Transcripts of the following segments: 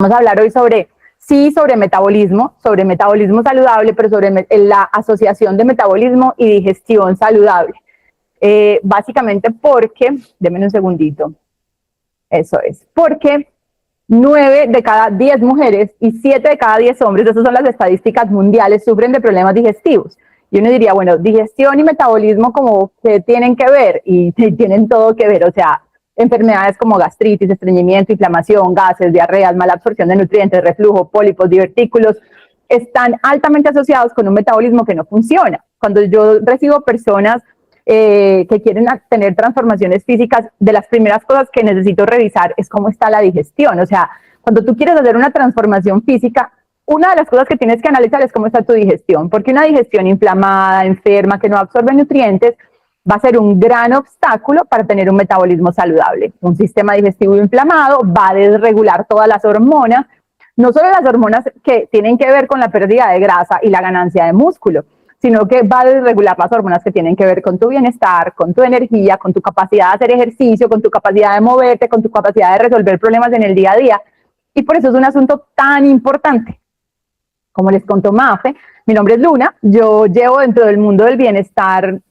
Vamos a hablar hoy sobre metabolismo saludable, pero sobre la asociación de metabolismo y digestión saludable. Básicamente porque, denme un segundito, eso es, porque 9 de cada 10 mujeres y 7 de cada 10 hombres, esas son las estadísticas mundiales, sufren de problemas digestivos. Y uno diría, bueno, digestión y metabolismo como que tienen que ver, y tienen todo que ver, o sea, enfermedades como gastritis, estreñimiento, inflamación, gases, diarreas, mala absorción de nutrientes, reflujo, pólipos, divertículos, están altamente asociados con un metabolismo que no funciona. Cuando yo recibo personas que quieren tener transformaciones físicas, de las primeras cosas que necesito revisar es cómo está la digestión. O sea, cuando tú quieres hacer una transformación física, una de las cosas que tienes que analizar es cómo está tu digestión, porque una digestión inflamada, enferma, que no absorbe nutrientes, va a ser un gran obstáculo para tener un metabolismo saludable. Un sistema digestivo inflamado va a desregular todas las hormonas, no solo las hormonas que tienen que ver con la pérdida de grasa y la ganancia de músculo, sino que va a desregular las hormonas que tienen que ver con tu bienestar, con tu energía, con tu capacidad de hacer ejercicio, con tu capacidad de moverte, con tu capacidad de resolver problemas en el día a día. Y por eso es un asunto tan importante. Como les contó Mafe, mi nombre es Luna, yo llevo dentro del mundo del bienestar,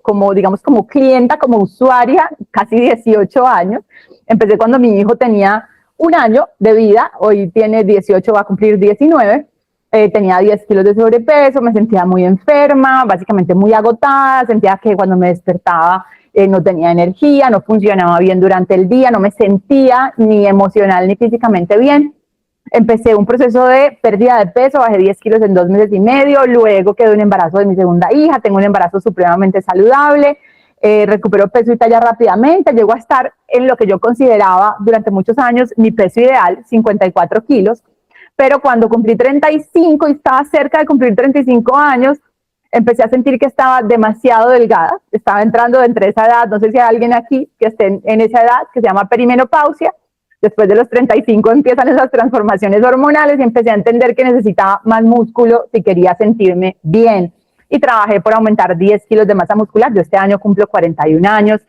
como clienta, como usuaria, casi 18 años. Empecé cuando mi hijo tenía 1 año de vida, hoy tiene 18, va a cumplir 19. Tenía 10 kilos de sobrepeso, me sentía muy enferma, básicamente muy agotada, sentía que cuando me despertaba no tenía energía, no funcionaba bien durante el día, no me sentía ni emocional ni físicamente bien. Empecé un proceso de pérdida de peso, bajé 10 kilos en 2 meses y medio, luego quedé un embarazo de mi segunda hija, tengo un embarazo supremamente saludable, recupero peso y talla rápidamente, llego a estar en lo que yo consideraba durante muchos años mi peso ideal, 54 kilos, pero cuando cumplí 35 y estaba cerca de cumplir 35 años, empecé a sentir que estaba demasiado delgada, estaba entrando entre esa edad, no sé si hay alguien aquí que esté en esa edad, que se llama perimenopausia. Después de los 35 empiezan esas transformaciones hormonales y empecé a entender que necesitaba más músculo si quería sentirme bien. Y trabajé por aumentar 10 kilos de masa muscular. Yo este año cumplo 41 años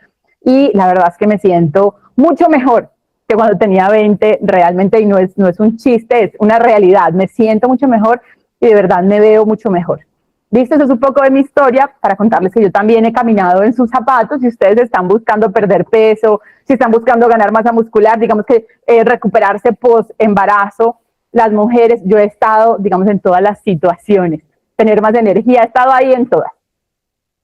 y la verdad es que me siento mucho mejor que cuando tenía 20 realmente, y no es un chiste, es una realidad. Me siento mucho mejor y de verdad me veo mucho mejor. Listo, eso es un poco de mi historia para contarles que yo también he caminado en sus zapatos. Si ustedes están buscando perder peso, si están buscando ganar masa muscular, digamos que recuperarse post embarazo, las mujeres, yo he estado, digamos, en todas las situaciones, tener más energía, he estado ahí en todas.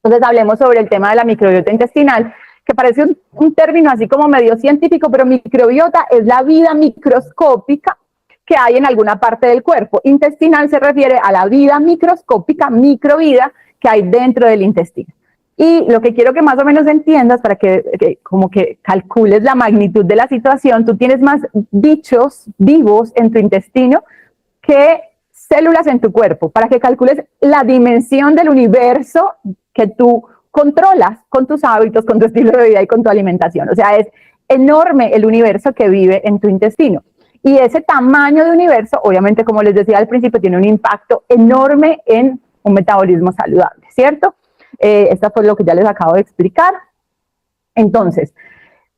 Entonces hablemos sobre el tema de la microbiota intestinal, que parece un término así como medio científico, pero microbiota es la vida microscópica que hay en alguna parte del cuerpo. Intestinal se refiere a la vida microscópica, microvida, que hay dentro del intestino. Y lo que quiero que más o menos entiendas, para que como que calcules la magnitud de la situación, tú tienes más bichos vivos en tu intestino que células en tu cuerpo, para que calcules la dimensión del universo que tú controlas con tus hábitos, con tu estilo de vida y con tu alimentación. O sea, es enorme el universo que vive en tu intestino. Y ese tamaño de universo, obviamente, como les decía al principio, tiene un impacto enorme en un metabolismo saludable, ¿cierto? Esto fue lo que ya les acabo de explicar. Entonces,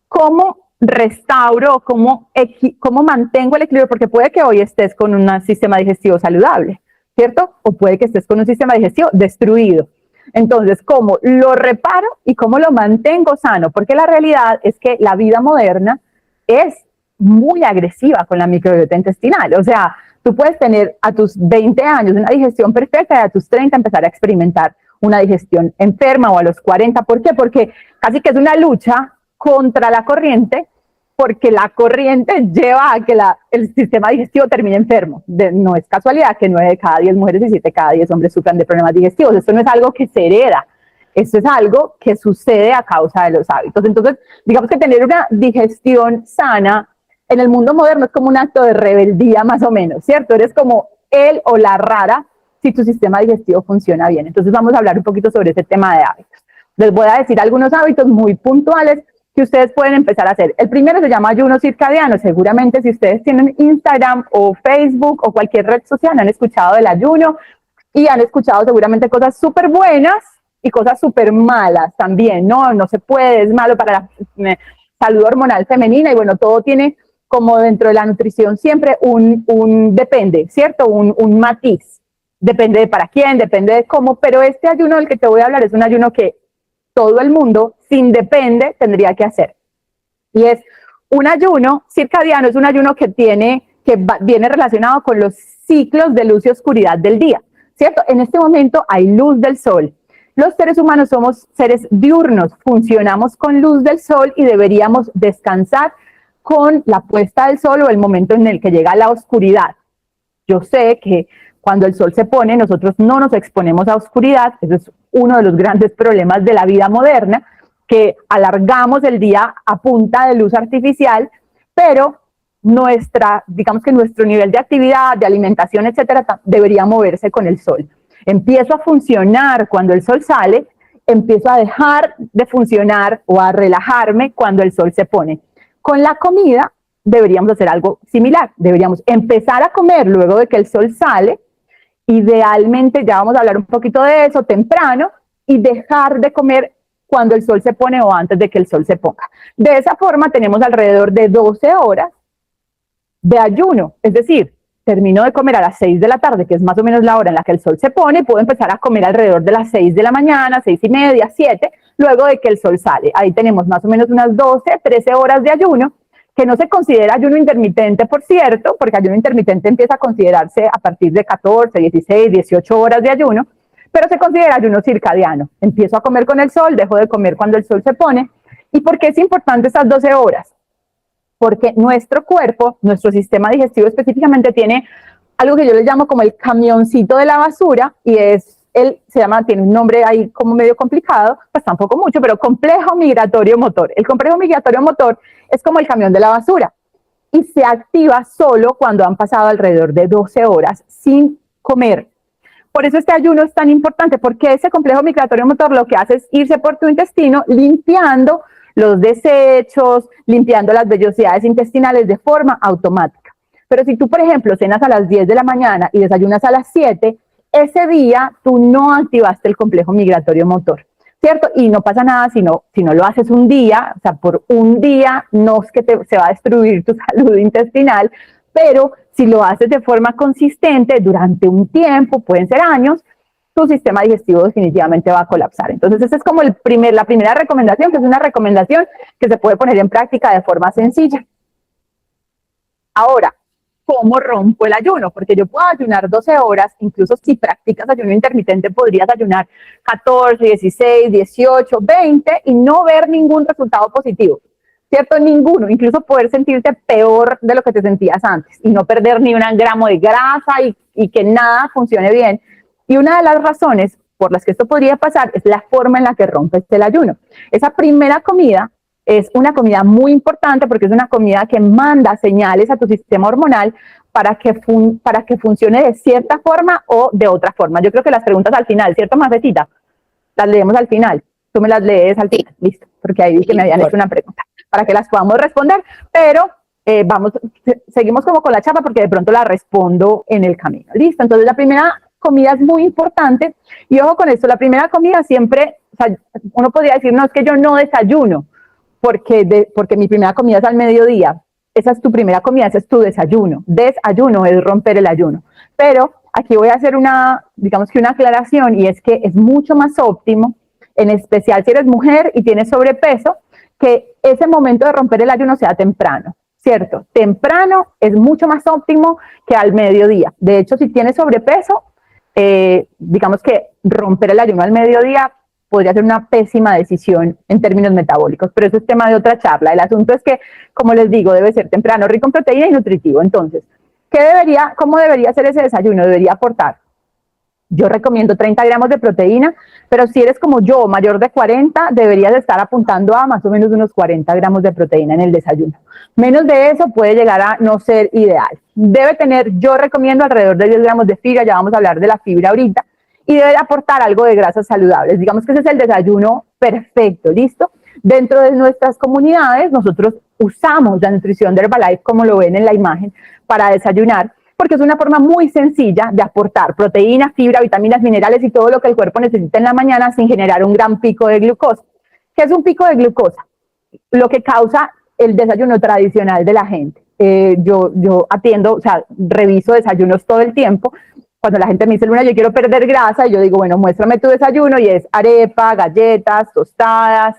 ¿cómo restauro, cómo mantengo el equilibrio? Porque puede que hoy estés con un sistema digestivo saludable, ¿cierto? O puede que estés con un sistema digestivo destruido. Entonces, ¿cómo lo reparo y cómo lo mantengo sano? Porque la realidad es que la vida moderna es muy agresiva con la microbiota intestinal. O sea, tú puedes tener a tus 20 años una digestión perfecta y a tus 30 empezar a experimentar una digestión enferma, o a los 40. ¿Por qué? Porque casi que es una lucha contra la corriente, porque la corriente lleva a que el sistema digestivo termine enfermo. No es casualidad que 9 de cada 10 mujeres y 7 de cada 10 hombres sufran de problemas digestivos. Esto no es algo que se hereda, esto es algo que sucede a causa de los hábitos. Entonces, digamos que tener una digestión sana en el mundo moderno es como un acto de rebeldía más o menos, ¿cierto? Eres como él o la rara si tu sistema digestivo funciona bien. Entonces vamos a hablar un poquito sobre ese tema de hábitos. Les voy a decir algunos hábitos muy puntuales que ustedes pueden empezar a hacer. El primero se llama ayuno circadiano. Seguramente si ustedes tienen Instagram o Facebook o cualquier red social han escuchado del ayuno y han escuchado seguramente cosas súper buenas y cosas súper malas también. No se puede, es malo para la salud hormonal femenina y bueno, todo tiene como dentro de la nutrición siempre un depende, ¿cierto? Un matiz. Depende de para quién, depende de cómo, pero este ayuno del que te voy a hablar es un ayuno que todo el mundo, sin depende, tendría que hacer. Y es un ayuno circadiano, es un ayuno que viene relacionado con los ciclos de luz y oscuridad del día, ¿cierto? En este momento hay luz del sol. Los seres humanos somos seres diurnos, funcionamos con luz del sol y deberíamos descansar con la puesta del sol o el momento en el que llega la oscuridad. Yo sé que cuando el sol se pone, nosotros no nos exponemos a oscuridad, ese es uno de los grandes problemas de la vida moderna, que alargamos el día a punta de luz artificial, pero digamos que nuestro nivel de actividad, de alimentación, etcétera, debería moverse con el sol. Empiezo a funcionar cuando el sol sale, empiezo a dejar de funcionar o a relajarme cuando el sol se pone. Con la comida deberíamos hacer algo similar, deberíamos empezar a comer luego de que el sol sale, idealmente, ya vamos a hablar un poquito de eso, temprano, y dejar de comer cuando el sol se pone o antes de que el sol se ponga. De esa forma tenemos alrededor de 12 horas de ayuno, es decir, termino de comer a las 6 de la tarde, que es más o menos la hora en la que el sol se pone, puedo empezar a comer alrededor de las 6 de la mañana, 6:30, 7, luego de que el sol sale. Ahí tenemos más o menos unas 12, 13 horas de ayuno, que no se considera ayuno intermitente, por cierto, porque ayuno intermitente empieza a considerarse a partir de 14, 16, 18 horas de ayuno, pero se considera ayuno circadiano. Empiezo a comer con el sol, dejo de comer cuando el sol se pone. ¿Y por qué es importante estas 12 horas? Porque nuestro cuerpo, nuestro sistema digestivo específicamente, tiene algo que yo le llamo como el camioncito de la basura, y tiene un nombre ahí como medio complicado, pues tampoco mucho, pero complejo migratorio motor. El complejo migratorio motor es como el camión de la basura y se activa solo cuando han pasado alrededor de 12 horas sin comer. Por eso este ayuno es tan importante, porque ese complejo migratorio motor lo que hace es irse por tu intestino limpiando los desechos, limpiando las vellosidades intestinales de forma automática. Pero si tú, por ejemplo, cenas a las 10 de la mañana y desayunas a las 7, ese día tú no activaste el complejo migratorio motor, ¿cierto? Y no pasa nada si no lo haces un día, o sea, por un día no es que se va a destruir tu salud intestinal, pero si lo haces de forma consistente durante un tiempo, pueden ser años, tu sistema digestivo definitivamente va a colapsar. Entonces, esa es como la primera recomendación, que es una recomendación que se puede poner en práctica de forma sencilla. Ahora, ¿cómo rompo el ayuno? Porque yo puedo ayunar 12 horas, incluso si practicas ayuno intermitente, podrías ayunar 14, 16, 18, 20 y no ver ningún resultado positivo, ¿cierto? Ninguno, incluso poder sentirte peor de lo que te sentías antes y no perder ni un gramo de grasa y que nada funcione bien. Y una de las razones por las que esto podría pasar es la forma en la que rompes el ayuno. Esa primera comida es una comida muy importante porque es una comida que manda señales a tu sistema hormonal para que funcione de cierta forma o de otra forma. Yo creo que las preguntas al final, ¿cierto, Mafetita? Las leemos al final. Tú me las lees al final, listo, porque ahí vi que me habían hecho una pregunta para que las podamos responder, pero seguimos como con la chapa porque de pronto la respondo en el camino. Listo, entonces la primera comida es muy importante y ojo con esto, la primera comida siempre, o sea, uno podría decir, no, es que yo no desayuno porque mi primera comida es al mediodía. Esa es tu primera comida, ese es tu desayuno. Desayuno es romper el ayuno. Pero aquí voy a hacer digamos que una aclaración, y es que es mucho más óptimo, en especial si eres mujer y tienes sobrepeso, que ese momento de romper el ayuno sea temprano, ¿cierto? Temprano es mucho más óptimo que al mediodía. De hecho, si tienes sobrepeso, digamos que romper el ayuno al mediodía podría ser una pésima decisión en términos metabólicos, pero eso es tema de otra charla. El asunto es que, como les digo, debe ser temprano, rico en proteína y nutritivo. Entonces, ¿cómo debería ser ese desayuno? Debería aportar, yo recomiendo 30 gramos de proteína, pero si eres como yo, mayor de 40, deberías estar apuntando a más o menos unos 40 gramos de proteína en el desayuno. Menos de eso puede llegar a no ser ideal. Yo recomiendo alrededor de 10 gramos de fibra, ya vamos a hablar de la fibra ahorita, y debe aportar algo de grasas saludables. Digamos que ese es el desayuno perfecto, ¿listo? Dentro de nuestras comunidades, nosotros usamos la nutrición de Herbalife, como lo ven en la imagen, para desayunar, porque es una forma muy sencilla de aportar proteína, fibra, vitaminas, minerales y todo lo que el cuerpo necesita en la mañana sin generar un gran pico de glucosa. ¿Qué es un pico de glucosa? Lo que causa el desayuno tradicional de la gente. yo atiendo, o sea, reviso desayunos todo el tiempo. Cuando la gente me dice, Luna, yo quiero perder grasa, yo digo, bueno, muéstrame tu desayuno, y es arepa, galletas, tostadas,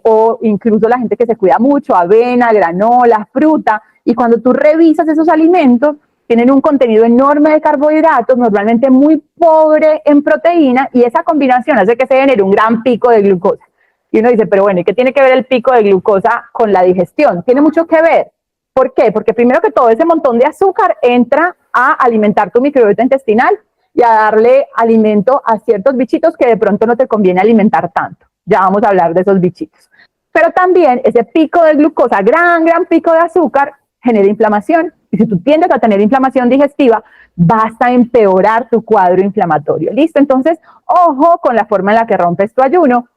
o incluso la gente que se cuida mucho, avena, granola, fruta, y cuando tú revisas esos alimentos, tienen un contenido enorme de carbohidratos, normalmente muy pobre en proteína, y esa combinación hace que se genere un gran pico de glucosa. Y uno dice, pero bueno, ¿y qué tiene que ver el pico de glucosa con la digestión? Tiene mucho que ver. ¿Por qué? Porque primero que todo, ese montón de azúcar entra a alimentar tu microbiota intestinal y a darle alimento a ciertos bichitos que de pronto no te conviene alimentar tanto. Ya vamos a hablar de esos bichitos. Pero también ese pico de glucosa, gran pico de azúcar, genera inflamación. Y si tú tiendes a tener inflamación digestiva, vas a empeorar tu cuadro inflamatorio. ¿Listo? Entonces, ojo con la forma en la que rompes tu ayuno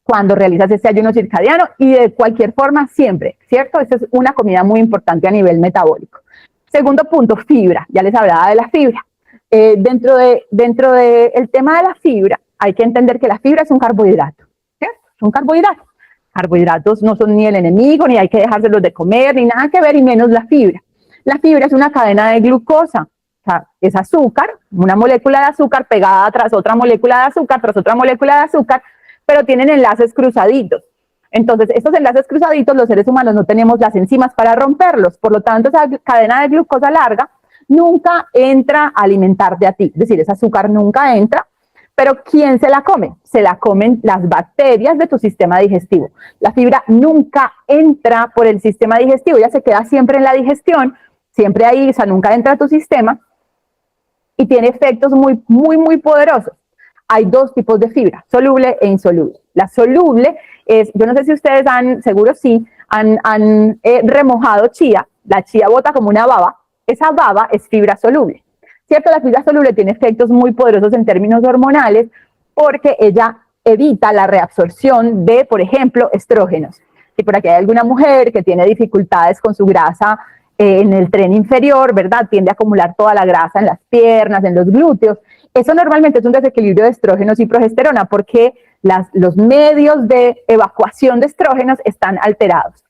cuando realizas este ayuno circadiano, y de cualquier forma siempre, ¿cierto? Esta es una comida muy importante a nivel metabólico. Segundo punto, fibra. Ya les hablaba de la fibra. Dentro del tema de la fibra, hay que entender que la fibra es un carbohidrato, ¿cierto? Es un carbohidrato. Carbohidratos no son ni el enemigo, ni hay que dejárselos de comer, ni nada que ver, y menos la fibra. La fibra es una cadena de glucosa. O sea, es azúcar, una molécula de azúcar pegada tras otra molécula de azúcar, tras otra molécula de azúcar, pero tienen enlaces cruzaditos. Entonces, estos enlaces cruzaditos, los seres humanos no tenemos las enzimas para romperlos, por lo tanto, esa cadena de glucosa larga nunca entra a alimentarte a ti, es decir, ese azúcar nunca entra, pero ¿quién se la come? Se la comen las bacterias de tu sistema digestivo. La fibra nunca entra por el sistema digestivo, ella se queda siempre en la digestión, siempre ahí, o sea, nunca entra a tu sistema, y tiene efectos muy poderosos. Hay dos tipos de fibra, soluble e insoluble. La soluble es, yo no sé si ustedes seguro sí, han remojado chía. La chía bota como una baba. Esa baba es fibra soluble. ¿Cierto? La fibra soluble tiene efectos muy poderosos en términos hormonales porque ella evita la reabsorción de, por ejemplo, estrógenos. Si por aquí hay alguna mujer que tiene dificultades con su grasa en el tren inferior, ¿verdad? Tiende a acumular toda la grasa en las piernas, en los glúteos. Eso normalmente es un desequilibrio de estrógenos y progesterona porque los medios de evacuación de estrógenos están alterados.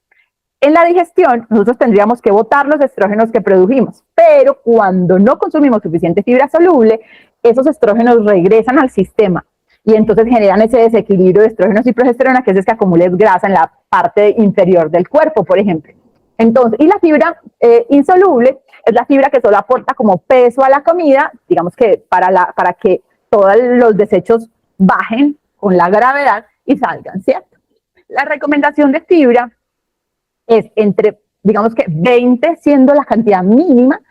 En la digestión, nosotros tendríamos que botar los estrógenos que produjimos, pero cuando no consumimos suficiente fibra soluble, esos estrógenos regresan al sistema y entonces generan ese desequilibrio de estrógenos y progesterona, que es que acumules grasa en la parte inferior del cuerpo, por ejemplo. Entonces, y la fibra insoluble es la fibra que solo aporta como peso a la comida, digamos que para que todos los desechos bajen con la gravedad y salgan, ¿cierto? La recomendación de fibra es entre, digamos que 20 siendo la cantidad mínima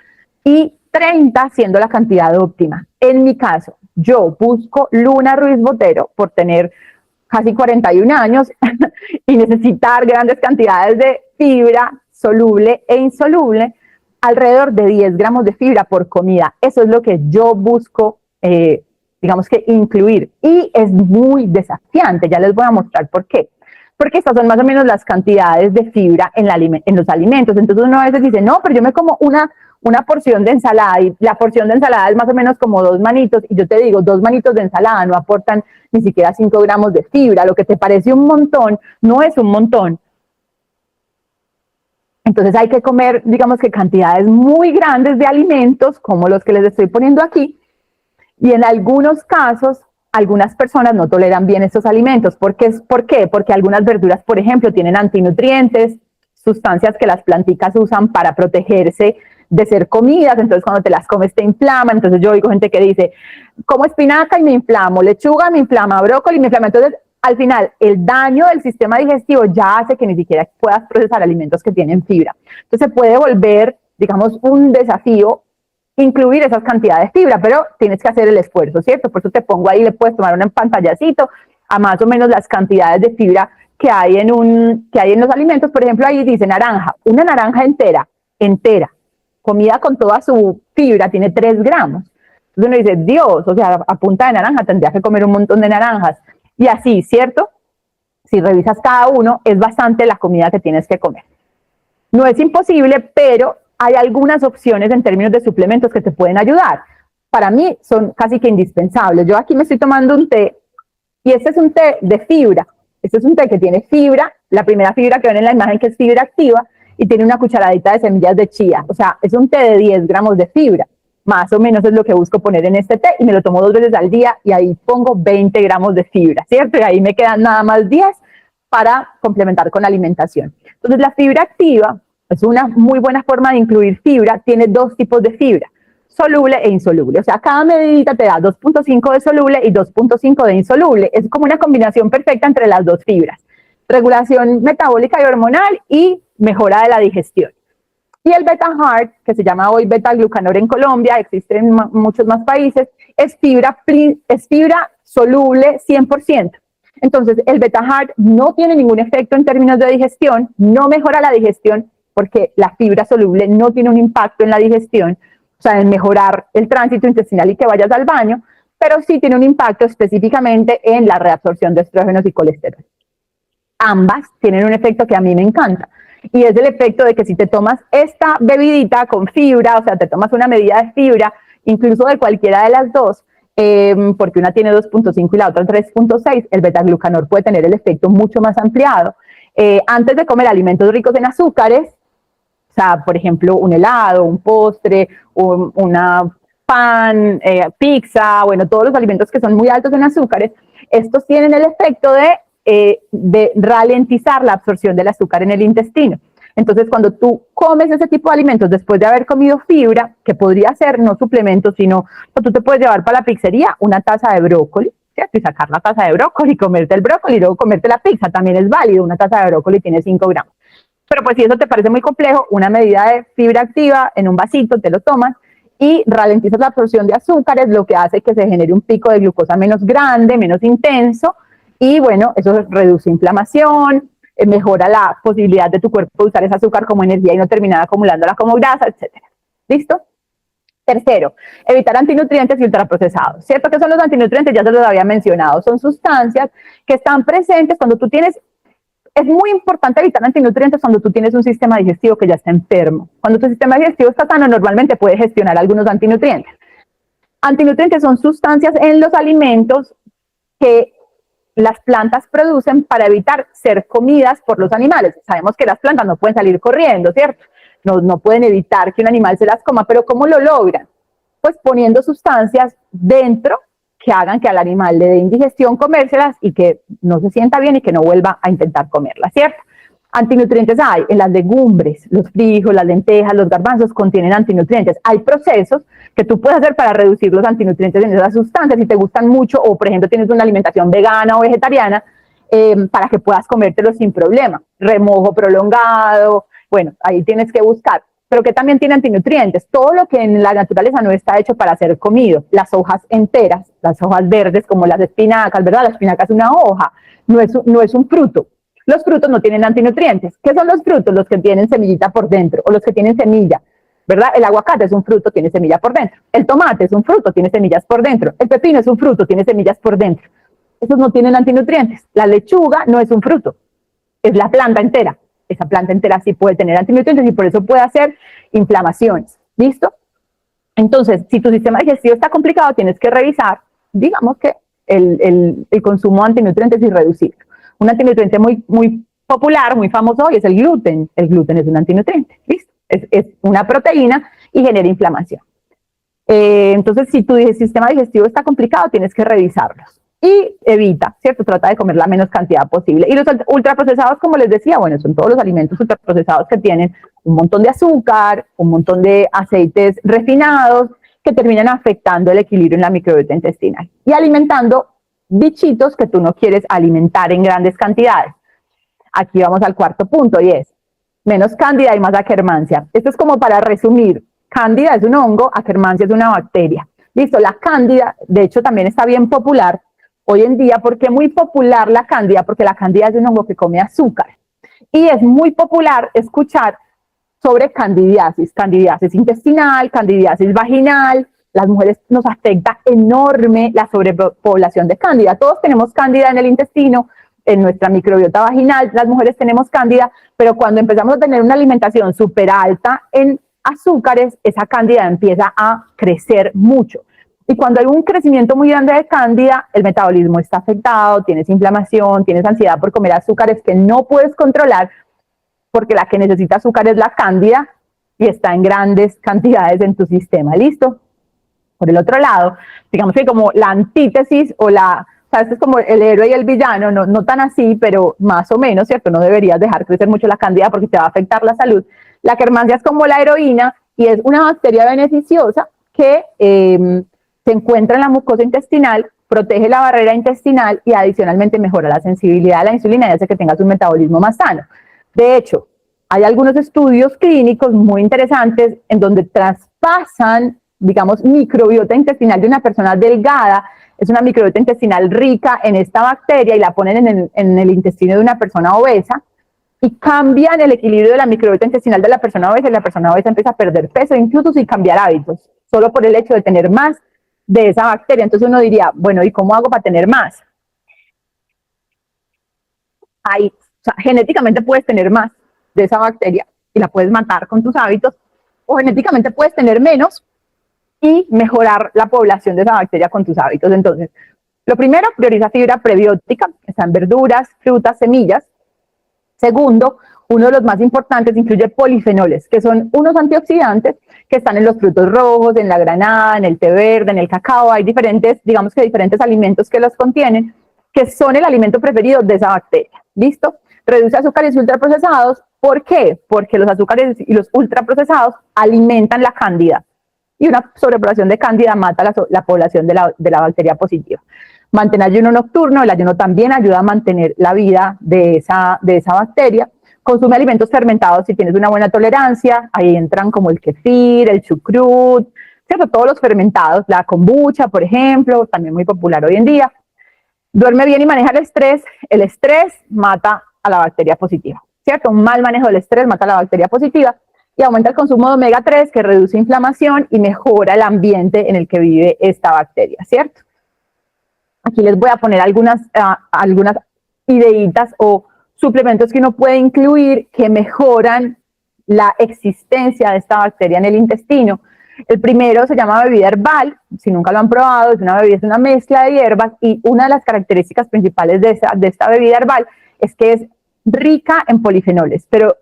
y 30 siendo la cantidad óptima. En mi caso, yo busco Luna Ruiz Botero por tener casi 41 años y necesitar grandes cantidades de fibra soluble e insoluble, alrededor de 10 gramos de fibra por comida. Eso es lo que yo busco, digamos que incluir. Y es muy desafiante, ya les voy a mostrar por qué. Porque estas son más o menos las cantidades de fibra en los alimentos. Entonces uno a veces dice, no, pero yo me como una porción de ensalada, y la porción de ensalada es más o menos como 2 manitos, y yo te digo, 2 manitos de ensalada no aportan ni siquiera 5 gramos de fibra. Lo que te parece un montón no es un montón. Entonces hay que comer, digamos que cantidades muy grandes de alimentos, como los que les estoy poniendo aquí, y en algunos casos, algunas personas no toleran bien estos alimentos. ¿Por qué? Porque algunas verduras, por ejemplo, tienen antinutrientes, sustancias que las planticas usan para protegerse de ser comidas, entonces cuando te las comes te inflaman. Entonces yo oigo gente que dice, como espinaca y me inflamo, lechuga me inflama, brócoli me inflama. Entonces, al final, el daño del sistema digestivo ya hace que ni siquiera puedas procesar alimentos que tienen fibra. Entonces se puede volver, digamos, un desafío incluir esas cantidades de fibra, pero tienes que hacer el esfuerzo, ¿cierto? Por eso te pongo ahí, le puedes tomar un pantallacito a más o menos las cantidades de fibra que hay en los alimentos. Por ejemplo, ahí dice naranja, una naranja entera, comida con toda su fibra, tiene 3 gramos. Entonces uno dice, Dios, o sea, a punta de naranja tendría que comer un montón de naranjas. Y así, ¿cierto? Si revisas cada uno, es bastante la comida que tienes que comer. No es imposible, pero hay algunas opciones en términos de suplementos que te pueden ayudar. Para mí son casi que indispensables. Yo aquí me estoy tomando un té, y este es un té de fibra. Este es un té que tiene fibra, la primera fibra que ven en la imagen, que es fibra activa, y tiene una cucharadita de semillas de chía. O sea, es un té de 10 gramos de fibra. Más o menos es lo que busco poner en este té y me lo tomo 2 veces al día y ahí pongo 20 gramos de fibra, ¿cierto? Y ahí me quedan nada más 10 para complementar con alimentación. Entonces, la fibra activa es una muy buena forma de incluir fibra. Tiene 2 tipos de fibra, soluble e insoluble. O sea, cada medidita te da 2.5 de soluble y 2.5 de insoluble. Es como una combinación perfecta entre las 2 fibras. Regulación metabólica y hormonal y mejora de la digestión. Y el beta heart, que se llama hoy beta-glucanor en Colombia, existe en muchos más países, es fibra soluble 100%. Entonces, el beta heart no tiene ningún efecto en términos de digestión, no mejora la digestión porque la fibra soluble no tiene un impacto en la digestión, o sea, en mejorar el tránsito intestinal y que vayas al baño, pero sí tiene un impacto específicamente en la reabsorción de estrógenos y colesterol. Ambas tienen un efecto que a mí me encanta, y es el efecto de que si te tomas esta bebidita con fibra, o sea, te tomas una medida de fibra, incluso de cualquiera de las dos, porque una tiene 2.5 y la otra 3.6, el beta-glucanor puede tener el efecto mucho más ampliado. Antes de comer alimentos ricos en azúcares, o sea, por ejemplo, un helado, un postre, una pan, pizza, bueno, todos los alimentos que son muy altos en azúcares, estos tienen el efecto de ralentizar la absorción del azúcar en el intestino. Entonces, cuando tú comes ese tipo de alimentos después de haber comido fibra, que podría ser no suplementos, sino tú te puedes llevar para la pizzería una taza de brócoli, ¿cierto? Y sacar la taza de brócoli, comerte el brócoli y luego comerte la pizza, también es válido. Una taza de brócoli tiene 5 gramos. Pero pues si eso te parece muy complejo, una medida de fibra activa en un vasito, te lo tomas y ralentizas la absorción de azúcares, lo que hace que se genere un pico de glucosa menos grande, menos intenso, y bueno, eso reduce inflamación, mejora la posibilidad de tu cuerpo de usar ese azúcar como energía y no terminar acumulándola como grasa, etc. ¿Listo? Tercero, evitar antinutrientes y ultraprocesados. ¿Cierto que son los antinutrientes? Ya se los había mencionado. Son sustancias que están presentes cuando tú tienes. Es muy importante evitar antinutrientes cuando tú tienes un sistema digestivo que ya está enfermo. Cuando tu sistema digestivo está sano, normalmente puede gestionar algunos antinutrientes. Antinutrientes son sustancias en los alimentos que las plantas producen para evitar ser comidas por los animales. Sabemos que las plantas no pueden salir corriendo, ¿cierto? No pueden evitar que un animal se las coma, pero ¿cómo lo logran? Pues poniendo sustancias dentro que hagan que al animal le dé indigestión comérselas y que no se sienta bien y que no vuelva a intentar comerlas, ¿cierto? Antinutrientes hay en las legumbres, los frijoles, las lentejas, los garbanzos contienen antinutrientes. Hay procesos que tú puedes hacer para reducir los antinutrientes en esas sustancias si te gustan mucho o, por ejemplo, tienes una alimentación vegana o vegetariana, para que puedas comértelos sin problema. Remojo prolongado, bueno, ahí tienes que buscar. Pero que también tiene antinutrientes. Todo lo que en la naturaleza no está hecho para ser comido. Las hojas enteras, las hojas verdes como las espinacas, ¿verdad? La espinaca es una hoja, no es un fruto. Los frutos no tienen antinutrientes. ¿Qué son los frutos? Los que tienen semillita por dentro o los que tienen semilla, ¿verdad? El aguacate es un fruto, tiene semilla por dentro. El tomate es un fruto, tiene semillas por dentro. El pepino es un fruto, tiene semillas por dentro. Esos no tienen antinutrientes. La lechuga no es un fruto, es la planta entera. Esa planta entera sí puede tener antinutrientes y por eso puede hacer inflamaciones. ¿Listo? Entonces, si tu sistema digestivo está complicado, tienes que revisar, digamos que el consumo de antinutrientes y reducirlo. Un antinutriente muy popular, muy famoso hoy es el gluten. El gluten es un antinutriente, ¿listo? Es una proteína y genera inflamación. Entonces, si tu sistema digestivo está complicado, tienes que revisarlos. Y evita, ¿cierto? Trata de comer la menos cantidad posible. Y los ultraprocesados, como les decía, bueno, son todos los alimentos ultraprocesados que tienen un montón de azúcar, un montón de aceites refinados, que terminan afectando el equilibrio en la microbiota intestinal y alimentando bichitos que tú no quieres alimentar en grandes cantidades. Aquí vamos al cuarto punto y es menos cándida y más Akkermansia. Esto es como para resumir. Cándida es un hongo, Akkermansia es una bacteria. Listo, la cándida, de hecho, también está bien popular hoy en día. ¿Por qué muy popular la cándida? Porque la cándida es un hongo que come azúcar. Y es muy popular escuchar sobre candidiasis, candidiasis intestinal, candidiasis vaginal. Las mujeres nos afecta enorme la sobrepoblación de cándida. Todos tenemos cándida en el intestino, en nuestra microbiota vaginal, las mujeres tenemos cándida, pero cuando empezamos a tener una alimentación súper alta en azúcares, esa cándida empieza a crecer mucho. Y cuando hay un crecimiento muy grande de cándida, el metabolismo está afectado, tienes inflamación, tienes ansiedad por comer azúcares que no puedes controlar, porque la que necesita azúcar es la cándida y está en grandes cantidades en tu sistema, ¿listo? Por el otro lado, digamos que como la antítesis o sea, este es como el héroe y el villano, no tan así, pero más o menos, ¿cierto? No deberías dejar crecer mucho la cándida porque te va a afectar la salud. La Akkermansia es como la heroína y es una bacteria beneficiosa que se encuentra en la mucosa intestinal, protege la barrera intestinal y adicionalmente mejora la sensibilidad a la insulina y hace que tengas un metabolismo más sano. De hecho, hay algunos estudios clínicos muy interesantes en donde traspasan, digamos, microbiota intestinal de una persona delgada, es una microbiota intestinal rica en esta bacteria y la ponen en el intestino de una persona obesa y cambian el equilibrio de la microbiota intestinal de la persona obesa y la persona obesa empieza a perder peso, incluso sin cambiar hábitos, solo por el hecho de tener más de esa bacteria. Entonces uno diría, bueno, ¿y cómo hago para tener más? O sea, genéticamente puedes tener más de esa bacteria y la puedes matar con tus hábitos, o genéticamente puedes tener menos y mejorar la población de esa bacteria con tus hábitos. Entonces, lo primero, prioriza fibra prebiótica, que está en verduras, frutas, semillas. Segundo, uno de los más importantes incluye polifenoles, que son unos antioxidantes que están en los frutos rojos, en la granada, en el té verde, en el cacao. Hay diferentes, digamos que diferentes alimentos que los contienen, que son el alimento preferido de esa bacteria. ¿Listo? Reduce azúcares ultraprocesados. ¿Por qué? Porque los azúcares y los ultraprocesados alimentan la cándida y una sobrepoblación de cándida mata la población de la bacteria positiva. Mantén ayuno nocturno, el ayuno también ayuda a mantener la vida de esa bacteria. Consume alimentos fermentados si tienes una buena tolerancia, ahí entran como el kefir, el chucrut, ¿cierto? Todos los fermentados, la kombucha, por ejemplo, también muy popular hoy en día. Duerme bien y maneja el estrés mata a la bacteria positiva, ¿cierto? Un mal manejo del estrés mata a la bacteria positiva y aumenta el consumo de omega 3 que reduce inflamación y mejora el ambiente en el que vive esta bacteria, ¿cierto? Aquí les voy a poner algunas ideitas o suplementos que uno puede incluir que mejoran la existencia de esta bacteria en el intestino. El primero se llama bebida herbal, si nunca lo han probado, es una mezcla de hierbas y una de las características principales de esta bebida herbal es que es rica en polifenoles, pero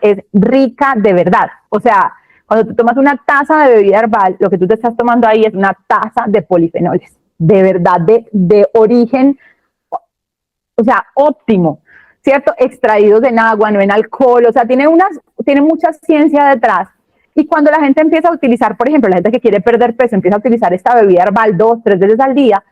es rica de verdad. O sea, cuando tú tomas una taza de bebida herbal, lo que tú te estás tomando ahí es una taza de polifenoles, de verdad, de origen, o sea, óptimo, ¿cierto? Extraídos en agua, no en alcohol, o sea, tiene mucha ciencia detrás. Y cuando la gente empieza a utilizar, por ejemplo, la gente que quiere perder peso, empieza a utilizar esta bebida herbal 2, 3 veces al día,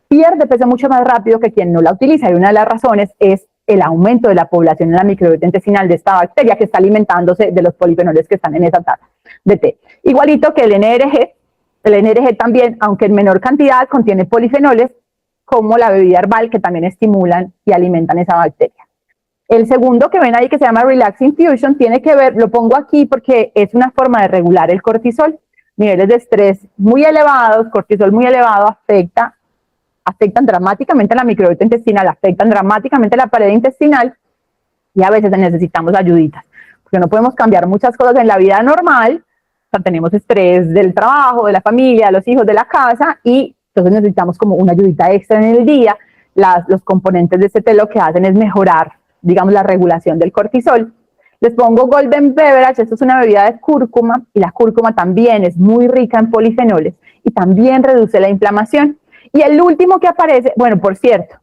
pierde peso mucho más rápido que quien no la utiliza. Y una de las razones es el aumento de la población en la microbiota intestinal de esta bacteria que está alimentándose de los polifenoles que están en esa taza de té. Igualito que el NRG también, aunque en menor cantidad, contiene polifenoles como la bebida herbal que también estimulan y alimentan esa bacteria. El segundo que ven ahí, que se llama Relax Infusion, tiene que ver, lo pongo aquí porque es una forma de regular el cortisol. Niveles de estrés muy elevados, cortisol muy elevado afectan dramáticamente la microbiota intestinal, afectan dramáticamente la pared intestinal y a veces necesitamos ayuditas, porque no podemos cambiar muchas cosas en la vida normal. O sea, tenemos estrés del trabajo, de la familia, de los hijos, de la casa y entonces necesitamos como una ayudita extra en el día. Los componentes de este té lo que hacen es mejorar, digamos, la regulación del cortisol. Les pongo Golden Beverage, esto es una bebida de cúrcuma y la cúrcuma también es muy rica en polifenoles y también reduce la inflamación. Y el último que aparece, bueno, por cierto,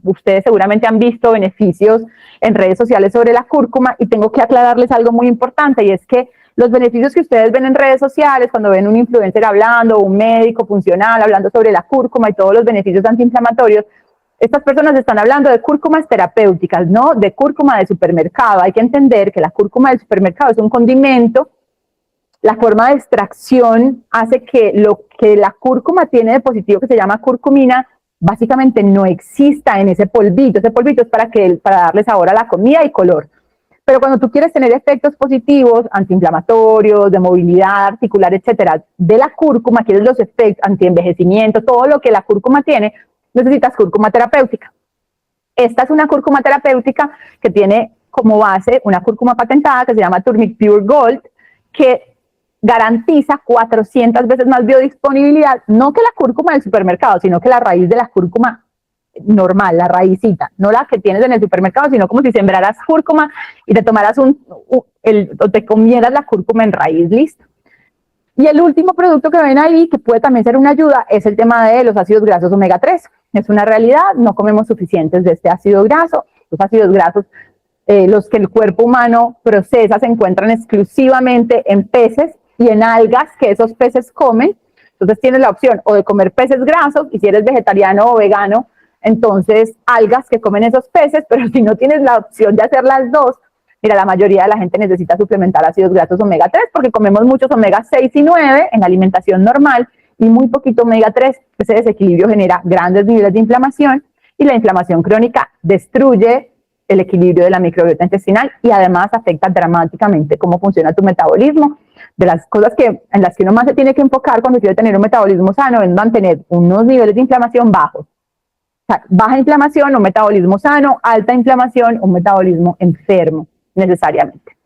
ustedes seguramente han visto beneficios en redes sociales sobre la cúrcuma y tengo que aclararles algo muy importante y es que los beneficios que ustedes ven en redes sociales cuando ven un influencer hablando, un médico funcional hablando sobre la cúrcuma y todos los beneficios antiinflamatorios, estas personas están hablando de cúrcumas terapéuticas, no de cúrcuma de supermercado. Hay que entender que la cúrcuma del supermercado es un condimento. La forma de extracción hace que lo que la cúrcuma tiene de positivo, que se llama curcumina, básicamente no exista en ese polvito. Ese polvito es para darle sabor a la comida y color. Pero cuando tú quieres tener efectos positivos, antiinflamatorios, de movilidad articular, etcétera, de la cúrcuma, quieres los efectos antienvejecimiento, todo lo que la cúrcuma tiene, necesitas cúrcuma terapéutica. Esta es una cúrcuma terapéutica que tiene como base una cúrcuma patentada que se llama Turmeric Pure Gold, que garantiza 400 veces más biodisponibilidad, no que la cúrcuma del supermercado, sino que la raíz de la cúrcuma normal, la raicita, no la que tienes en el supermercado, sino como si sembraras cúrcuma y te tomaras o te comieras la cúrcuma en raíz, listo. Y el último producto que ven ahí, que puede también ser una ayuda, es el tema de los ácidos grasos omega 3. Es una realidad, no comemos suficientes de este ácido graso. Los ácidos grasos, los que el cuerpo humano procesa, se encuentran exclusivamente en peces y en algas que esos peces comen. Entonces tienes la opción o de comer peces grasos, y si eres vegetariano o vegano, entonces algas que comen esos peces, pero si no tienes la opción de hacer las dos, mira, la mayoría de la gente necesita suplementar ácidos grasos omega 3 porque comemos muchos omega 6 y 9 en la alimentación normal y muy poquito omega 3. Ese desequilibrio genera grandes niveles de inflamación y la inflamación crónica destruye el equilibrio de la microbiota intestinal y además afecta dramáticamente cómo funciona tu metabolismo. De las cosas en las que uno más se tiene que enfocar cuando quiere tener un metabolismo sano es mantener unos niveles de inflamación bajos. O sea, baja inflamación, un metabolismo sano; alta inflamación, un metabolismo enfermo, necesariamente.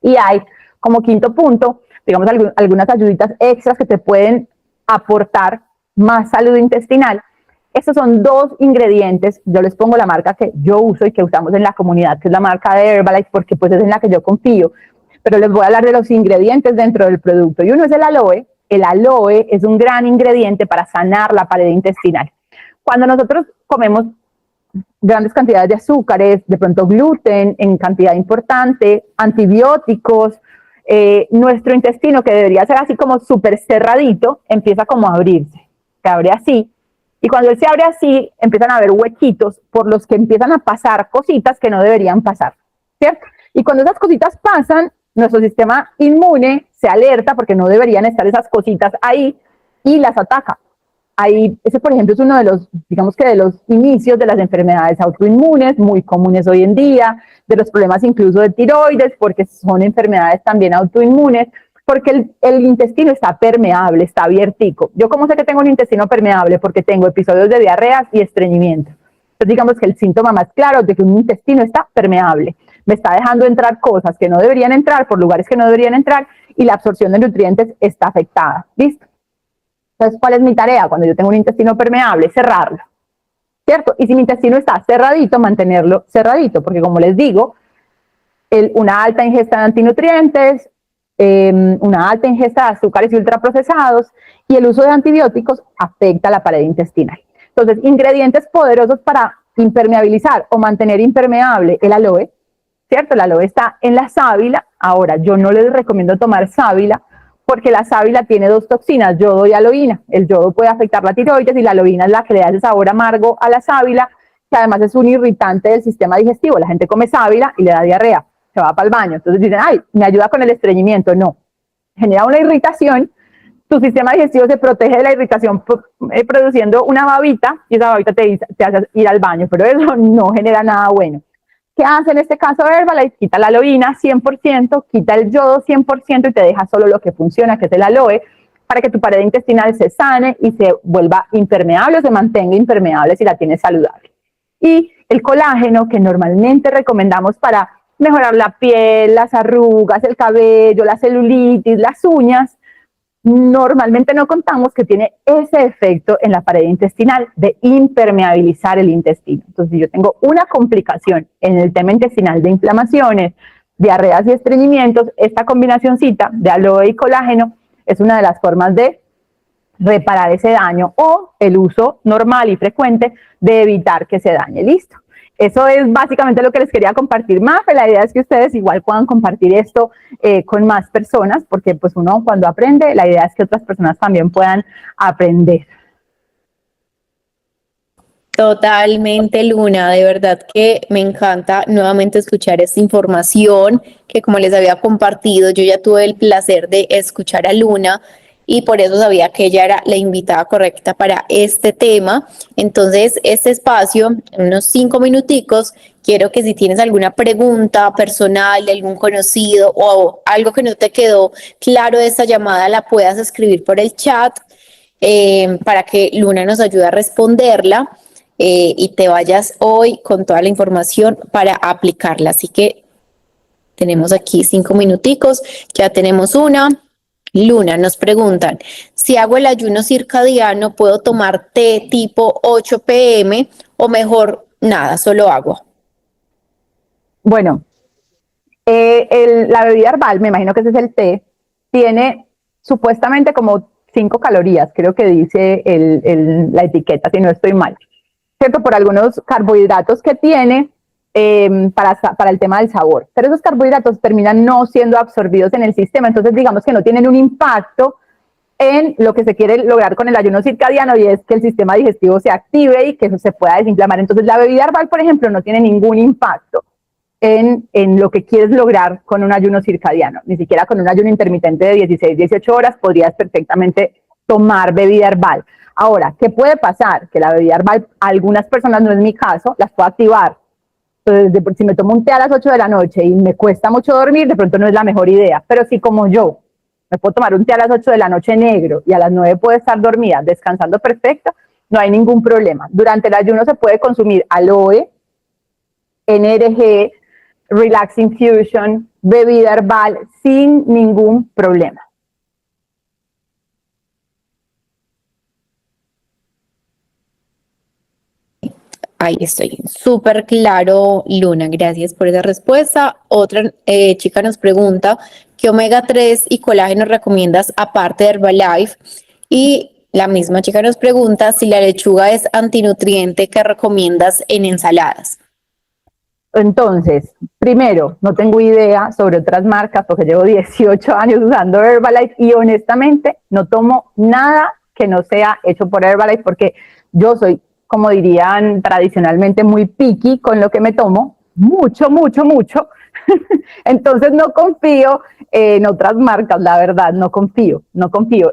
Y hay como quinto punto, digamos, algunas ayuditas extras que te pueden aportar más salud intestinal. Estos son 2 ingredientes, yo les pongo la marca que yo uso y que usamos en la comunidad, que es la marca de Herbalife, porque pues es en la que yo confío, pero les voy a hablar de los ingredientes dentro del producto. Y uno es el aloe. El aloe es un gran ingrediente para sanar la pared intestinal. Cuando nosotros comemos grandes cantidades de azúcares, de pronto gluten en cantidad importante, antibióticos, nuestro intestino, que debería ser así como súper cerradito, empieza como a abrirse, se abre así, y cuando él se abre así, empiezan a haber huequitos por los que empiezan a pasar cositas que no deberían pasar, ¿cierto? Y cuando esas cositas pasan, nuestro sistema inmune se alerta porque no deberían estar esas cositas ahí y las ataca. Ahí, ese por ejemplo es uno de los, digamos que de los inicios de las enfermedades autoinmunes, muy comunes hoy en día, de los problemas incluso de tiroides, porque son enfermedades también autoinmunes, porque el intestino está permeable, está abiertico. ¿Yo cómo sé que tengo un intestino permeable? Porque tengo episodios de diarreas y estreñimiento. Entonces digamos que el síntoma más claro de que un intestino está permeable, me está dejando entrar cosas que no deberían entrar por lugares que no deberían entrar y la absorción de nutrientes está afectada, ¿listo? Entonces, ¿cuál es mi tarea cuando yo tengo un intestino permeable? Cerrarlo, ¿cierto? Y si mi intestino está cerradito, mantenerlo cerradito, porque como les digo, una alta ingesta de antinutrientes, una alta ingesta de azúcares y ultraprocesados y el uso de antibióticos afecta la pared intestinal. Entonces, ingredientes poderosos para impermeabilizar o mantener impermeable el aloe, ¿cierto? El aloe está en la sábila. Ahora, yo no les recomiendo tomar sábila porque la sábila tiene 2 toxinas, yodo y aloína. El yodo puede afectar la tiroides y la aloína es la que le da ese sabor amargo a la sábila, que además es un irritante del sistema digestivo. La gente come sábila y le da diarrea, se va para el baño. Entonces dicen, ay, me ayuda con el estreñimiento. No, genera una irritación. Tu sistema digestivo se protege de la irritación produciendo una babita y esa babita te hace ir al baño, pero eso no genera nada bueno. ¿Qué hace en este caso Herbalife? Quita la aloína 100%, quita el yodo 100% y te deja solo lo que funciona, que es el aloe, para que tu pared intestinal se sane y se vuelva impermeable o se mantenga impermeable si la tienes saludable. Y el colágeno, que normalmente recomendamos para mejorar la piel, las arrugas, el cabello, la celulitis, las uñas, normalmente no contamos que tiene ese efecto en la pared intestinal de impermeabilizar el intestino. Entonces, si yo tengo una complicación en el tema intestinal de inflamaciones, diarreas y estreñimientos, esta combinacióncita de aloe y colágeno es una de las formas de reparar ese daño o el uso normal y frecuente de evitar que se dañe. Listo. Eso es básicamente lo que les quería compartir más. La idea es que ustedes igual puedan compartir esto con más personas, porque pues uno cuando aprende, la idea es que otras personas también puedan aprender. Totalmente, Luna, de verdad que me encanta nuevamente escuchar esta información que, como les había compartido, yo ya tuve el placer de escuchar a Luna y por eso sabía que ella era la invitada correcta para este tema. Entonces, este espacio, en unos 5 minuticos, quiero que si tienes alguna pregunta personal de algún conocido o algo que no te quedó claro de esta llamada, la puedas escribir por el chat para que Luna nos ayude a responderla. Y te vayas hoy con toda la información para aplicarla. Así que tenemos aquí 5 minuticos, ya tenemos una. Luna, nos preguntan, si hago el ayuno circadiano, ¿puedo tomar té tipo 8 p.m. o mejor, nada, solo agua? Bueno, la bebida herbal, me imagino que ese es el té, tiene supuestamente como 5 calorías, creo que dice la etiqueta, si no estoy mal, ¿cierto? Por algunos carbohidratos que tiene para el tema del sabor. Pero esos carbohidratos terminan no siendo absorbidos en el sistema, entonces digamos que no tienen un impacto en lo que se quiere lograr con el ayuno circadiano, y es que el sistema digestivo se active y que eso se pueda desinflamar. Entonces la bebida herbal, por ejemplo, no tiene ningún impacto en lo que quieres lograr con un ayuno circadiano. Ni siquiera con un ayuno intermitente de 16, 18 horas podrías perfectamente tomar bebida herbal. Ahora, ¿qué puede pasar? Que la bebida herbal, algunas personas, no es mi caso, las puedo activar. Entonces, si me tomo un té a las 8 de la noche y me cuesta mucho dormir, de pronto no es la mejor idea. Pero si como yo me puedo tomar un té a las 8 de la noche negro y a las 9 puedo estar dormida, descansando perfecto, no hay ningún problema. Durante el ayuno se puede consumir aloe, NRG, Relax Infusion, bebida herbal sin ningún problema. Ahí estoy, súper claro, Luna, gracias por esa respuesta. Otra chica nos pregunta, ¿qué omega 3 y colágeno recomiendas aparte de Herbalife? Y la misma chica nos pregunta si la lechuga es antinutriente que recomiendas en ensaladas. Entonces, primero, no tengo idea sobre otras marcas porque llevo 18 años usando Herbalife y honestamente no tomo nada que no sea hecho por Herbalife porque yo soy, como dirían tradicionalmente, muy picky con lo que me tomo, mucho, mucho, mucho. Entonces no confío en otras marcas, la verdad, no confío,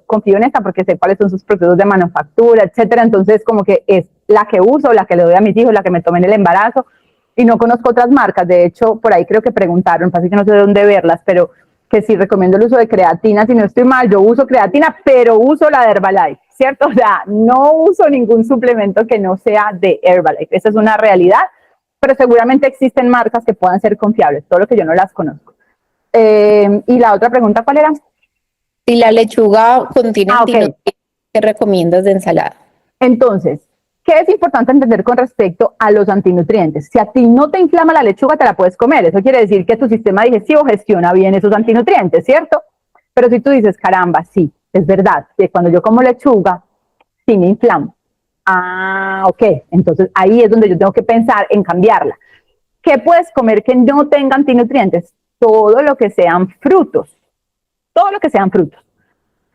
confío en esta porque sé cuáles son sus procesos de manufactura, etcétera. Entonces como que es la que uso, la que le doy a mis hijos, la que me tomé en el embarazo, y no conozco otras marcas. De hecho, por ahí creo que preguntaron, así que no sé de dónde verlas, pero que sí recomiendo el uso de creatina. Si no estoy mal, yo uso creatina, pero uso la de Herbalife, ¿cierto? O sea, no uso ningún suplemento que no sea de Herbalife. Esa es una realidad, pero seguramente existen marcas que puedan ser confiables, todo lo que yo no las conozco. Y la otra pregunta, ¿cuál era? Si la lechuga contiene antinutrientes, ¿qué recomiendas de ensalada? Entonces, ¿qué es importante entender con respecto a los antinutrientes? Si a ti no te inflama la lechuga, te la puedes comer. Eso quiere decir que tu sistema digestivo gestiona bien esos antinutrientes, ¿cierto? Pero si tú dices, caramba, sí, es verdad, que cuando yo como lechuga, sí me inflamo. Ah, ok. Entonces ahí es donde yo tengo que pensar en cambiarla. ¿Qué puedes comer que no tenga antinutrientes? Todo lo que sean frutos. Todo lo que sean frutos.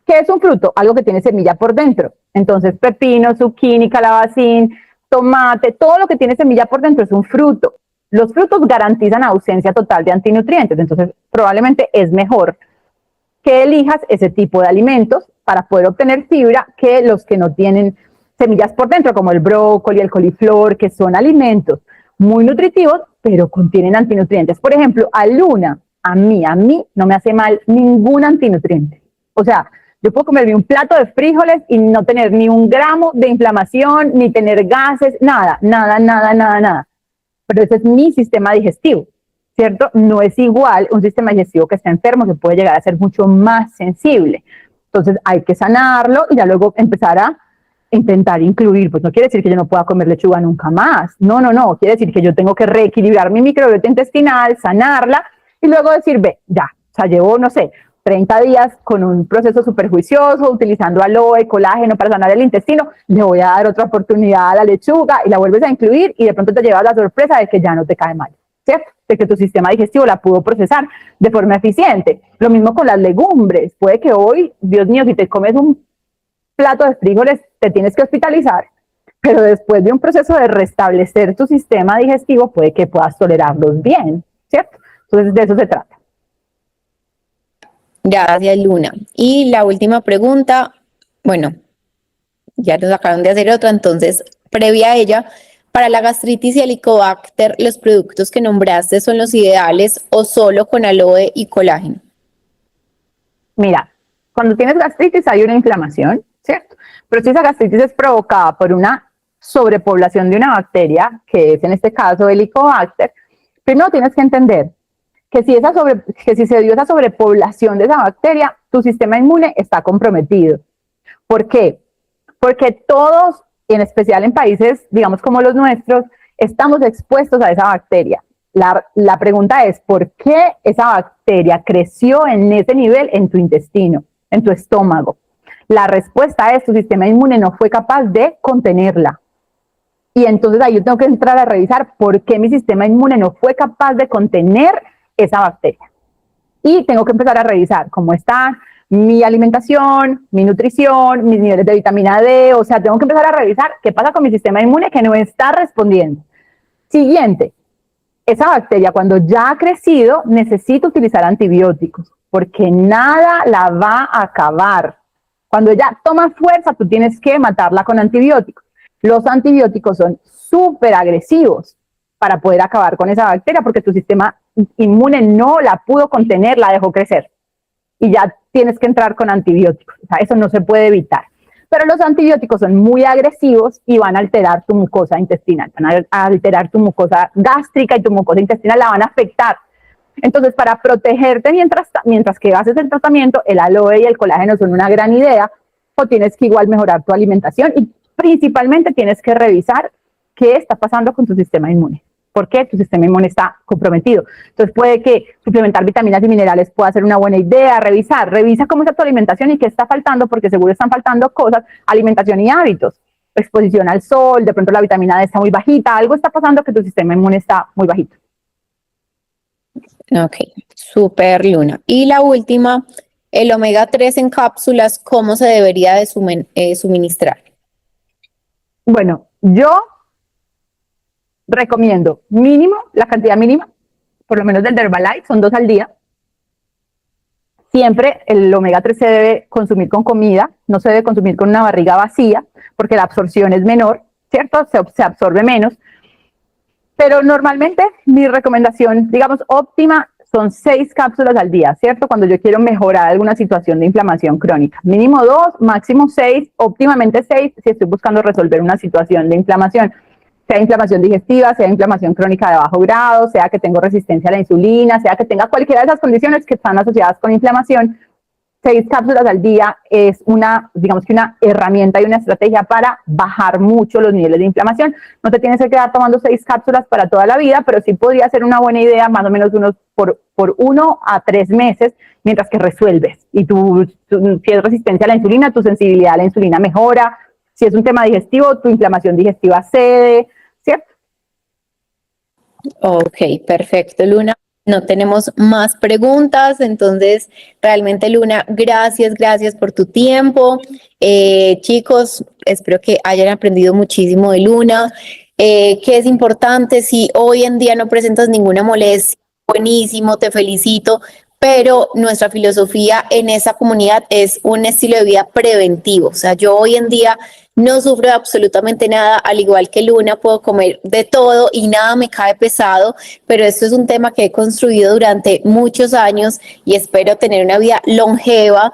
¿Qué es un fruto? Algo que tiene semilla por dentro. Entonces, pepino, zucchini, calabacín, tomate, todo lo que tiene semilla por dentro es un fruto. Los frutos garantizan ausencia total de antinutrientes, entonces probablemente es mejor que elijas ese tipo de alimentos para poder obtener fibra que los que no tienen semillas por dentro, como el brócoli, el coliflor, que son alimentos muy nutritivos, pero contienen antinutrientes. Por ejemplo, a Luna, a mí no me hace mal ningún antinutriente. O sea, yo puedo comerme un plato de frijoles y no tener ni un gramo de inflamación, ni tener gases, nada, nada, nada, nada, nada. Pero ese es mi sistema digestivo, ¿cierto? No es igual un sistema digestivo que está enfermo, que puede llegar a ser mucho más sensible. Entonces hay que sanarlo y ya luego empezar a intentar incluir, pues no quiere decir que yo no pueda comer lechuga nunca más, no, no, no, quiere decir que yo tengo que reequilibrar mi microbiota intestinal, sanarla y luego decir, ve, ya, o sea, llevo, no sé, 30 días con un proceso súper juicioso, utilizando aloe, colágeno para sanar el intestino, le voy a dar otra oportunidad a la lechuga y la vuelves a incluir y de pronto te llevas la sorpresa de que ya no te cae mal, ¿cierto? De que tu sistema digestivo la pudo procesar de forma eficiente. Lo mismo con las legumbres, puede que hoy, Dios mío, si te comes un plato de frijoles, te tienes que hospitalizar, pero después de un proceso de restablecer tu sistema digestivo, puede que puedas tolerarlos bien, ¿cierto? Entonces, de eso se trata. Gracias, Luna. Y la última pregunta, bueno, ya nos acaban de hacer otra, entonces, previa a ella, para la gastritis y helicobacter, ¿los productos que nombraste son los ideales o solo con aloe y colágeno? Mira, cuando tienes gastritis hay una inflamación, ¿cierto? Pero si esa gastritis es provocada por una sobrepoblación de una bacteria, que es en este caso el Helicobacter, primero tienes que entender que si se dio esa sobrepoblación de esa bacteria, tu sistema inmune está comprometido. ¿Por qué? Porque todos y en especial en países, digamos, como los nuestros, estamos expuestos a esa bacteria. La pregunta es, ¿por qué esa bacteria creció en ese nivel en tu intestino, en tu estómago? La respuesta es, tu sistema inmune no fue capaz de contenerla. Y entonces ahí yo tengo que entrar a revisar por qué mi sistema inmune no fue capaz de contener esa bacteria. Y tengo que empezar a revisar cómo está mi alimentación, mi nutrición, mis niveles de vitamina D, o sea, tengo que empezar a revisar qué pasa con mi sistema inmune que no está respondiendo. Siguiente, esa bacteria cuando ya ha crecido necesita utilizar antibióticos, porque nada la va a acabar. Cuando ella toma fuerza, tú tienes que matarla con antibióticos. Los antibióticos son súper agresivos para poder acabar con esa bacteria, porque tu sistema inmune no la pudo contener, la dejó crecer. Y ya tienes que entrar con antibióticos. O sea, eso no se puede evitar. Pero los antibióticos son muy agresivos y van a alterar tu mucosa intestinal, van a alterar tu mucosa gástrica y tu mucosa intestinal la van a afectar. Entonces, para protegerte mientras que haces el tratamiento, el aloe y el colágeno son una gran idea, o tienes que igual mejorar tu alimentación y principalmente tienes que revisar qué está pasando con tu sistema inmune. ¿Por qué? Tu sistema inmune está comprometido. Entonces puede que suplementar vitaminas y minerales pueda ser una buena idea, revisa cómo está tu alimentación y qué está faltando, porque seguro están faltando cosas, alimentación y hábitos, exposición al sol, de pronto la vitamina D está muy bajita, algo está pasando que tu sistema inmune está muy bajito. Ok, super Luna. Y la última, el omega 3 en cápsulas, ¿cómo se debería de suministrar? Bueno, yo recomiendo mínimo, la cantidad mínima, por lo menos del Herbalife, son 2 al día. Siempre el omega 3 se debe consumir con comida, no se debe consumir con una barriga vacía, porque la absorción es menor, ¿cierto? Se absorbe menos. Pero normalmente mi recomendación, digamos, óptima, son 6 cápsulas al día, ¿cierto? Cuando yo quiero mejorar alguna situación de inflamación crónica. Mínimo 2, máximo 6, óptimamente 6 si estoy buscando resolver una situación de inflamación. Sea inflamación digestiva, sea inflamación crónica de bajo grado, sea que tengo resistencia a la insulina, sea que tenga cualquiera de esas condiciones que están asociadas con inflamación, 6 cápsulas al día es digamos que una herramienta y una estrategia para bajar mucho los niveles de inflamación. No te tienes que quedar tomando 6 cápsulas para toda la vida, pero sí podría ser una buena idea, más o menos por 1 a 3 meses, mientras que resuelves. Y si es resistencia a la insulina, tu sensibilidad a la insulina mejora. Si es un tema digestivo, tu inflamación digestiva cede, ¿cierto? Ok, perfecto, Luna. No tenemos más preguntas, entonces realmente, Luna, gracias por tu tiempo. Chicos, espero que hayan aprendido muchísimo de Luna. Que es importante, si hoy en día no presentas ninguna molestia, buenísimo, te felicito, pero nuestra filosofía en esa comunidad es un estilo de vida preventivo. O sea, yo hoy en día no sufro de absolutamente nada, al igual que Luna, puedo comer de todo y nada me cae pesado, pero esto es un tema que he construido durante muchos años y espero tener una vida longeva,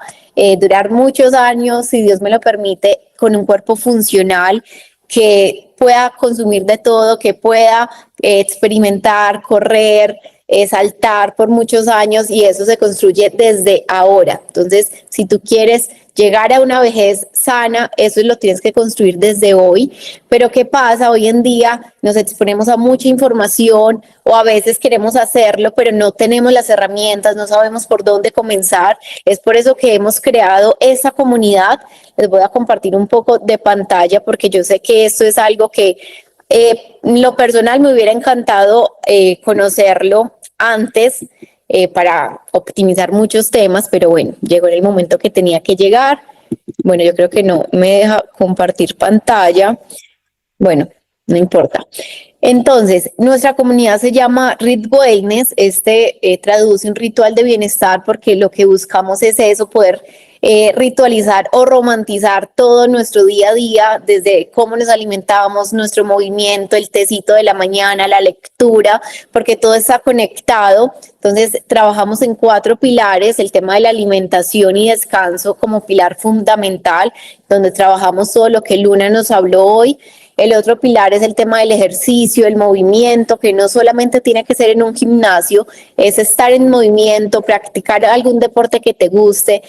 durar muchos años, si Dios me lo permite, con un cuerpo funcional, que pueda consumir de todo, que pueda experimentar, correr, saltar por muchos años, y eso se construye desde ahora. Entonces, si tú quieres llegar a una vejez sana, eso lo tienes que construir desde hoy. Pero ¿qué pasa? Hoy en día nos exponemos a mucha información o a veces queremos hacerlo, pero no tenemos las herramientas, no sabemos por dónde comenzar. Es por eso que hemos creado esa comunidad. Les voy a compartir un poco de pantalla porque yo sé que esto es algo que lo personal me hubiera encantado conocerlo antes para optimizar muchos temas, pero bueno, llegó el momento que tenía que llegar. Bueno, yo creo que no me deja compartir pantalla. Bueno, no importa. Entonces, nuestra comunidad se llama Rit Wellness. Traduce un ritual de bienestar porque lo que buscamos es eso, poder ritualizar o romantizar todo nuestro día a día, desde cómo nos alimentamos, nuestro movimiento, el tecito de la mañana, la lectura, porque todo está conectado. Entonces, trabajamos en 4 pilares: el tema de la alimentación y descanso como pilar fundamental, donde trabajamos todo lo que Luna nos habló hoy. El otro pilar es el tema del ejercicio, el movimiento, que no solamente tiene que ser en un gimnasio, es estar en movimiento, practicar algún deporte que te guste,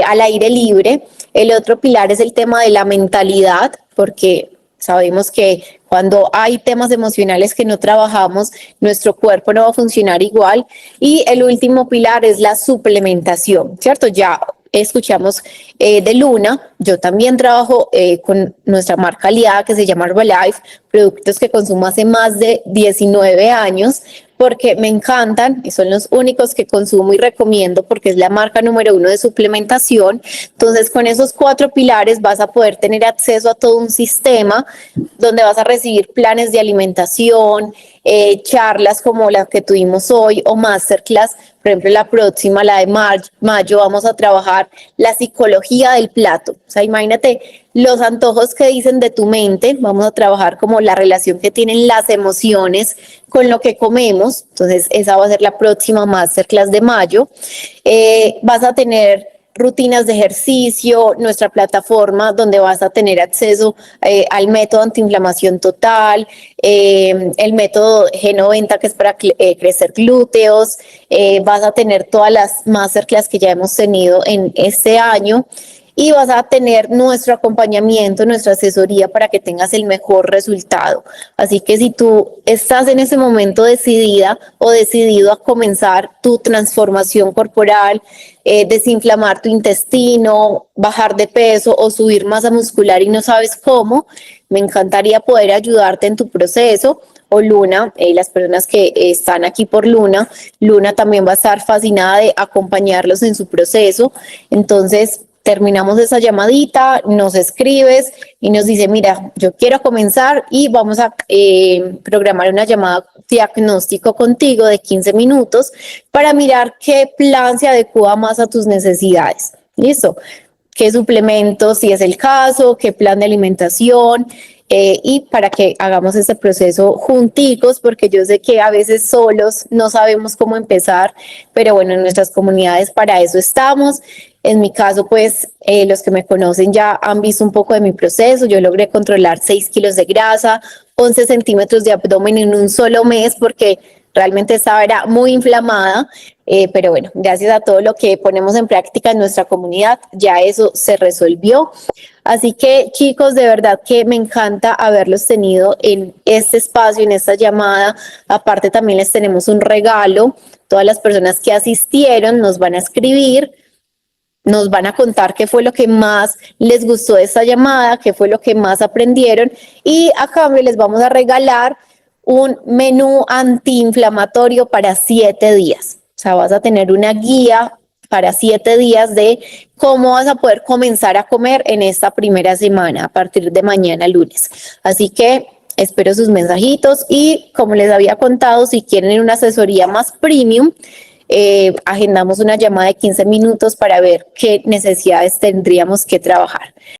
al aire libre. El otro pilar es el tema de la mentalidad, porque Sabemos que cuando hay temas emocionales que no trabajamos, nuestro cuerpo no va a funcionar igual. Y el último pilar es la suplementación, ¿cierto? Ya escuchamos de Luna. Yo también trabajo con nuestra marca aliada que se llama Herbalife, productos que consumo hace más de 19 años porque me encantan y son los únicos que consumo y recomiendo porque es la marca número 1 de suplementación. Entonces, con esos 4 pilares vas a poder tener acceso a todo un sistema donde vas a recibir planes de alimentación, charlas como las que tuvimos hoy o masterclass. Por ejemplo, la próxima, la de mayo, vamos a trabajar la psicología del plato. O sea, imagínate los antojos que dicen de tu mente. Vamos a trabajar como la relación que tienen las emociones con lo que comemos. Entonces, esa va a ser la próxima masterclass de mayo. Vas a tener rutinas de ejercicio, nuestra plataforma donde vas a tener acceso al método antiinflamación total, el método G90 que es para crecer glúteos, vas a tener todas las masterclass que ya hemos tenido en este año y vas a tener nuestro acompañamiento, nuestra asesoría para que tengas el mejor resultado. Así que si tú estás en ese momento decidida o decidido a comenzar tu transformación corporal, desinflamar tu intestino, bajar de peso o subir masa muscular y no sabes cómo, me encantaría poder ayudarte en tu proceso. O Luna, las personas que están aquí por Luna, Luna también va a estar fascinada de acompañarlos en su proceso. Entonces, terminamos esa llamadita, nos escribes y nos dice, mira, yo quiero comenzar y vamos a programar una llamada diagnóstico contigo de 15 minutos para mirar qué plan se adecua más a tus necesidades. ¿Listo? ¿Qué suplementos, si es el caso, qué plan de alimentación? Y para que hagamos este proceso junticos, porque yo sé que a veces solos no sabemos cómo empezar, pero bueno, en nuestras comunidades para eso estamos. En mi caso, pues los que me conocen ya han visto un poco de mi proceso. Yo logré controlar 6 kilos de grasa, 11 centímetros de abdomen en un solo mes, porque realmente estaba era muy inflamada, pero bueno, gracias a todo lo que ponemos en práctica en nuestra comunidad, ya eso se resolvió. Así que chicos, de verdad que me encanta haberlos tenido en este espacio, en esta llamada. Aparte también les tenemos un regalo. Todas las personas que asistieron nos van a escribir, nos van a contar qué fue lo que más les gustó de esta llamada, qué fue lo que más aprendieron y a cambio les vamos a regalar un menú antiinflamatorio para 7 días. O sea, vas a tener una guía para 7 días de cómo vas a poder comenzar a comer en esta primera semana a partir de mañana lunes. Así que espero sus mensajitos y como les había contado, si quieren una asesoría más premium, agendamos una llamada de 15 minutos para ver qué necesidades tendríamos que trabajar.